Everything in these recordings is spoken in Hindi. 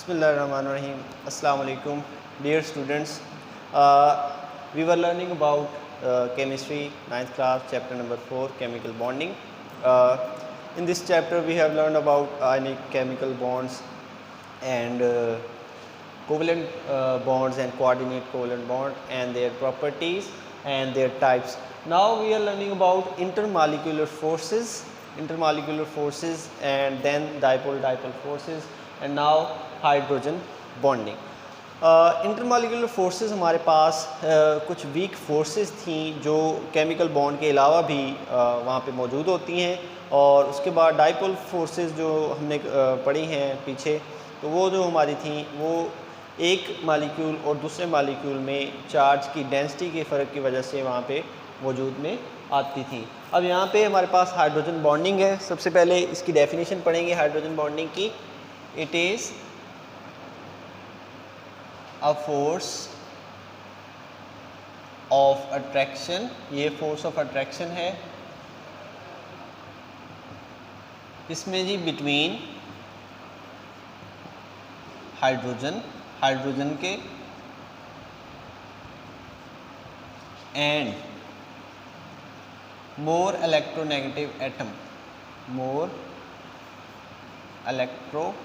Bismillahirrahmanirrahim. Assalamu alaikum, dear students. We were learning about chemistry, 9th class, chapter number 4, chemical bonding. In this chapter, we have learned about ionic chemical bonds and covalent bonds and coordinate covalent bond and their properties and their types. Now we are learning about intermolecular forces and then dipole forces and now hydrogen bonding. Intermolecular forces हमारे पास कुछ वीक फोर्सेस थी जो केमिकल बॉन्ड के अलावा भी वहाँ पे मौजूद होती हैं, और उसके बाद डाइपोल फोर्सेस जो हमने पढ़ी हैं पीछे, तो वो जो हमारी थी वो एक मालिक्यूल और दूसरे मालिक्यूल में चार्ज की डेंसिटी के फ़र्क की वजह से वहाँ पे वजूद में आती थी. अब यहाँ पे हमारे पास हाइड्रोजन बॉन्डिंग है. सबसे पहले इसकी डेफिनेशन पढ़ेंगे हाइड्रोजन बॉन्डिंग की. It is a force of attraction, ये force of attraction है इसमें जी between हाइड्रोजन के and more electronegative atom, more electronegative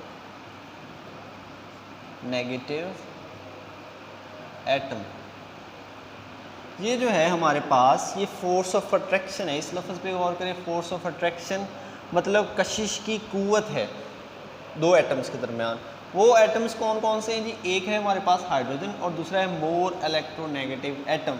atom. ये जो है हमारे पास ये फोर्स ऑफ अट्रैक्शन है. इस लफ्ज़ पे गौर करें. फोर्स ऑफ अट्रैक्शन मतलब कशिश की कुव्वत है दो एटम्स के दरमियान. वो एटम्स कौन कौन से हैं जी? एक है हमारे पास हाइड्रोजन और दूसरा है मोर इलेक्ट्रोनेगेटिव एटम.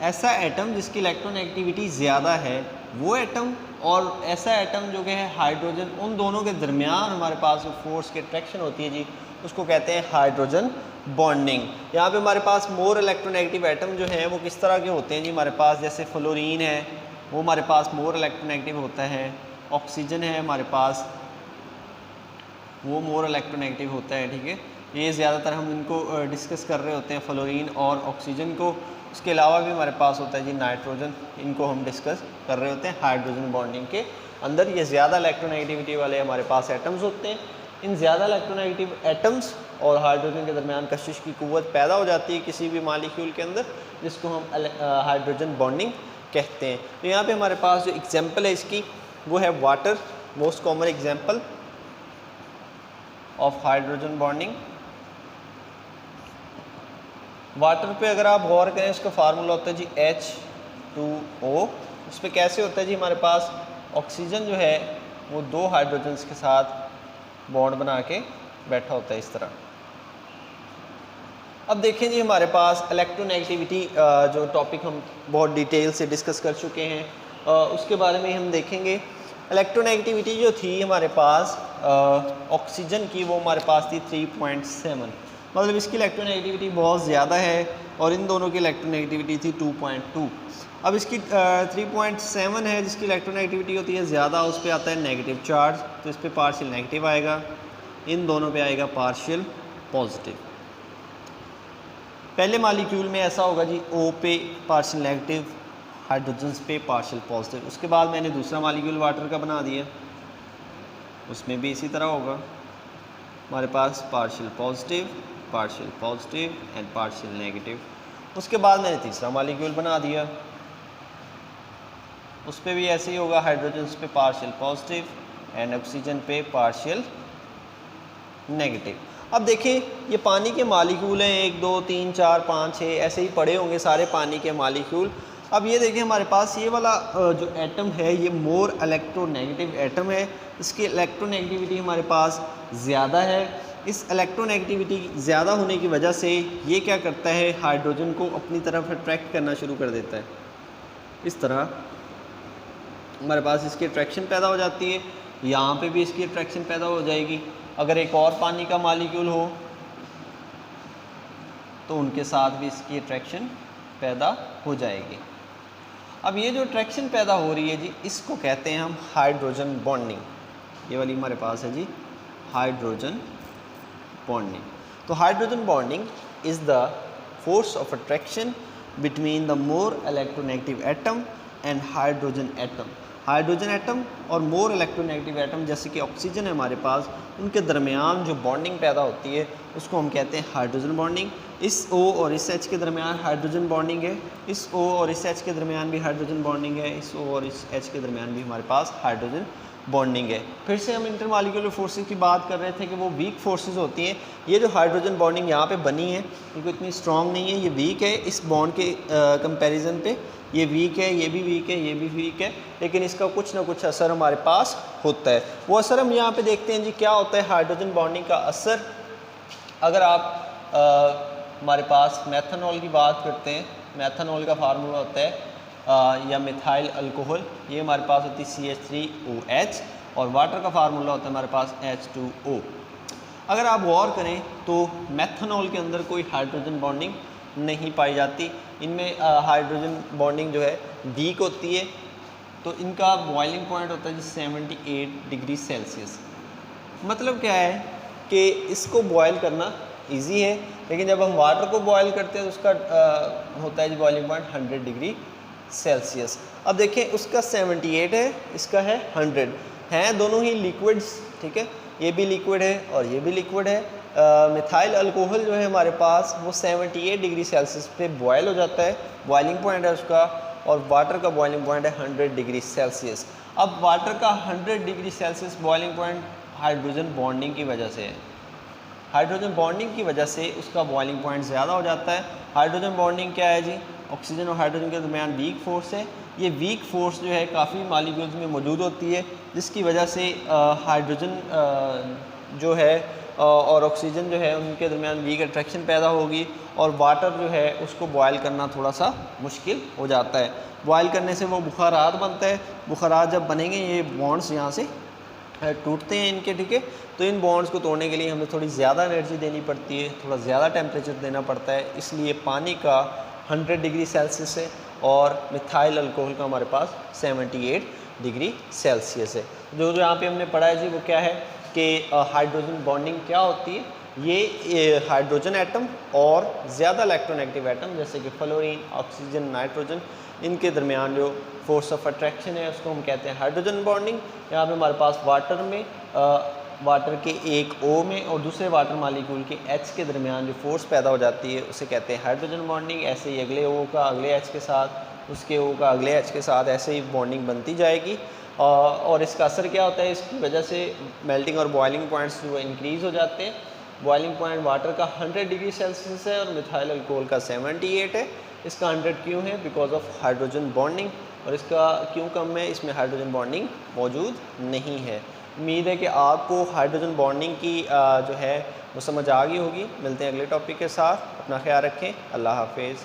ऐसा एटम जिसकी इलेक्ट्रोनेगेटिविटी ज़्यादा है वो एटम, और ऐसा एटम जो कि है हाइड्रोजन, उन दोनों के दरमियान हमारे पास जो फोर्स की अट्रैक्शन होती है जी उसको कहते हैं हाइड्रोजन बॉन्डिंग. यहाँ पे हमारे पास मोर इलेक्ट्रोनेगेटिव एटम जो हैं वो किस तरह के होते हैं जी? हमारे पास जैसे फ्लोरीन है वो हमारे पास मोर इलेक्ट्रोनेगेटिव होता है. ऑक्सीजन है हमारे पास वो मोर इलेक्ट्रोनेगेटिव होता है. ठीक है, ये ज़्यादातर हम इनको डिस्कस कर रहे होते हैं, फ्लोरीन और ऑक्सीजन को. उसके अलावा भी हमारे पास होता है जी नाइट्रोजन, इनको हम डिस्कस कर रहे होते हैं हाइड्रोजन बॉन्डिंग के अंदर. ये ज़्यादा इलेक्ट्रोनेगेटिविटी वाले हमारे पास एटम्स होते हैं. इन ज़्यादा इलेक्ट्रोनेगेटिव एटम्स और हाइड्रोजन के दरमियान कशिश की कुव्वत पैदा हो जाती है किसी भी मालिक्यूल के अंदर, जिसको हम हाइड्रोजन बॉन्डिंग कहते हैं. तो यहाँ पे हमारे पास जो एग्जांपल है इसकी वो है water, most common example of hydrogen bonding. Water पे अगर आप गौर करें उसका फार्मूला होता है जी H2O. उस पर कैसे होता है जी? हमारे पास ऑक्सीजन जो है वो दो हाइड्रोजन्स के साथ बॉन्ड बना के बैठा होता है इस तरह. अब देखें जी हमारे पास इलेक्ट्रोनेगेटिविटी जो टॉपिक हम बहुत डिटेल से डिस्कस कर चुके हैं, उसके बारे में हम देखेंगे. इलेक्ट्रोनेगेटिविटी जो थी हमारे पास ऑक्सीजन की वो हमारे पास थी 3.7, मतलब इसकी इलेक्ट्रोनेगेटिविटी बहुत ज़्यादा है, और इन दोनों की इलेक्ट्रोनेगेटिविटी थी 2.2. अब इसकी 3.7 है जिसकी इलेक्ट्रोनेगेटिविटी होती है ज़्यादा, उस पर आता है नेगेटिव चार्ज, तो इस पर पार्शियल नेगेटिव आएगा, इन दोनों पे आएगा पार्शियल पॉजिटिव. पहले मालिक्यूल में ऐसा होगा जी O पे पार्शियल नेगेटिव, हाइड्रोजन्स पे पार्शियल पॉजिटिव. उसके बाद मैंने दूसरा मालिक्यूल वाटर का बना दिया, उसमें भी इसी तरह होगा हमारे पास partial positive and partial negative. उसके बाद मैंने तीसरा मालिक्यूल बना दिया, उस पर भी ऐसे ही होगा, हाइड्रोजन्स पे पार्शियल पॉजिटिव एंड ऑक्सीजन पे पार्शियल नेगेटिव. अब देखें ये पानी के मालिक्यूल हैं, 1 2 3 4 5 6 ऐसे ही पड़े होंगे सारे पानी के मालिक्यूल. अब ये देखें हमारे पास ये वाला जो एटम है ये मोर इलेक्ट्रोनेगेटिव एटम है. इसकी इलेक्ट्रोनेगेटिविटी हमारे पास ज़्यादा है. इस इलेक्ट्रोनेगेटिविटी ज़्यादा होने की वजह से ये क्या करता है, हाइड्रोजन को अपनी तरफ अट्रैक्ट करना शुरू कर देता है. इस तरह हमारे पास इसकी अट्रैक्शन पैदा हो जाती है. यहाँ पे भी इसकी अट्रैक्शन पैदा हो जाएगी. अगर एक और पानी का मालिक्यूल हो तो उनके साथ भी इसकी अट्रैक्शन पैदा हो जाएगी. अब ये जो अट्रैक्शन पैदा हो रही है जी इसको कहते हैं हम हाइड्रोजन बॉन्डिंग. ये वाली हमारे पास है जी हाइड्रोजन बॉन्डिंग. तो hydrogen bonding is the force of attraction between the more electronegative atom and hydrogen atom. Hydrogen atom और मोर इलेक्ट्रोनेगेटिव एटम जैसे कि ऑक्सीजन है हमारे पास, उनके दरमियान जो बॉन्डिंग पैदा होती है उसको हम कहते हैं हाइड्रोजन बॉन्डिंग। इस O और इस H के दरमियान हाइड्रोजन बॉन्डिंग है, इस O और इस H के दरमियान भी हाइड्रोजन बॉन्डिंग है, इस O और इस H के दरमियान भी हमारे पास हाइड्रोजन बॉन्डिंग है। फिर से हम इंटरमॉलिक्यूलर फोर्सेस की बात कर रहे थे कि वो वीक फोर्सेस होती हैं। ये जो हाइड्रोजन बॉन्डिंग यहाँ पे बनी है ये कोई इतनी स्ट्रॉन्ग नहीं है, ये वीक है इस बॉन्ड के कंपैरिजन पे, ये वीक है, ये भी वीक है, ये भी वीक है, लेकिन इसका कुछ ना कुछ असर हमारे पास होता है। वो असर हम यहाँ पे देखते हैं जी क्या होता है हाइड्रोजन बॉन्डिंग का असर। अगर आप हमारे पास मेथनॉल की बात करते हैं, मेथनॉल का फार्मूला होता है या मिथाइल अल्कोहल, ये हमारे पास होती है CH3OH, और वाटर का फार्मूला होता है हमारे पास H2O। अगर आप गौर करें तो मेथनॉल के अंदर कोई हाइड्रोजन बॉन्डिंग नहीं पाई जाती, इनमें हाइड्रोजन बॉन्डिंग जो है वीक होती है। तो इनका बॉइलिंग पॉइंट होता है जी 78 डिग्री सेल्सियस। मतलब क्या है कि इसको बॉयल करना इजी है, लेकिन जब हम वाटर को बॉयल करते हैं तो उसका होता है जी बॉइलिंग पॉइंट 100 डिग्री सेल्सियस। अब देखें उसका 78 है, इसका है 100, हैं दोनों ही लिक्विड्स, ठीक है, ये भी लिक्विड है और ये भी लिक्विड है। मिथाइल अल्कोहल जो है हमारे पास वो 78 डिग्री सेल्सियस पे बॉयल हो जाता है, बॉइलिंग पॉइंट है उसका, और वाटर का बॉइलिंग पॉइंट है 100 डिग्री सेल्सियस। अब वाटर का 100 degree Celsius boiling point hydrogen bonding की वजह से है, हाइड्रोजन बॉन्डिंग की वजह से उसका बॉइलिंग पॉइंट ज़्यादा हो जाता है। हाइड्रोजन बॉन्डिंग क्या है जी, ऑक्सीजन और हाइड्रोजन के दरमियान वीक फोर्स है। ये वीक फोर्स जो है काफ़ी मॉलिक्यूल्स में मौजूद होती है, जिसकी वजह से हाइड्रोजन जो है और ऑक्सीजन जो है उनके दरमियान वीक अट्रैक्शन पैदा होगी, और वाटर जो है उसको बॉयल करना थोड़ा सा मुश्किल हो जाता है। बॉयल करने से वो बुखारात बनता है, बुखारात जब बनेंगे ये बॉन्ड्स यहाँ से टूटते हैं इनके, ठीक है, तो इन बॉन्ड्स को तोड़ने के लिए हमें थोड़ी ज़्यादा एनर्जी देनी पड़ती है, थोड़ा ज़्यादा टेम्परेचर देना पड़ता है, इसलिए पानी का 100 डिग्री सेल्सियस है और मिथाइल अल्कोहल का हमारे पास 78 डिग्री सेल्सियस है। जो यहाँ पे हमने पढ़ा है जी वो क्या है कि हाइड्रोजन बॉन्डिंग क्या होती है, ये हाइड्रोजन एटम और ज़्यादा इलेक्ट्रोनेगेटिव एटम जैसे कि फ्लोरीन, ऑक्सीजन, नाइट्रोजन, इनके दरमियान जो फोर्स ऑफ अट्रैक्शन है उसको हम कहते हैं हाइड्रोजन बॉन्डिंग। यहाँ पे हमारे पास वाटर में वाटर के एक O में और दूसरे वाटर मालिक्यूल के H के दरमियान जो फोर्स पैदा हो जाती है उसे कहते हैं हाइड्रोजन बॉन्डिंग। ऐसे ही अगले O का अगले H के साथ, उसके O का अगले H के साथ, ऐसे ही बॉन्डिंग बनती जाएगी। और इसका असर क्या होता है, इसकी वजह से मेल्टिंग और बॉइलिंग पॉइंट्स जो इंक्रीज़ हो जाते हैं। बॉइलिंग पॉइंट वाटर का 100 डिग्री सेल्सियस है और मिथाइल अल्कोहल का 78 है। इसका 100 क्यों है, बिकॉज ऑफ हाइड्रोजन बॉन्डिंग, और इसका क्यों कम है, इसमें हाइड्रोजन बॉन्डिंग मौजूद नहीं है। उम्मीद है कि आपको हाइड्रोजन बॉन्डिंग की जो है वो समझ आ गई होगी। मिलते हैं अगले टॉपिक के साथ, अपना ख्याल रखें, अल्लाह हाफिज़।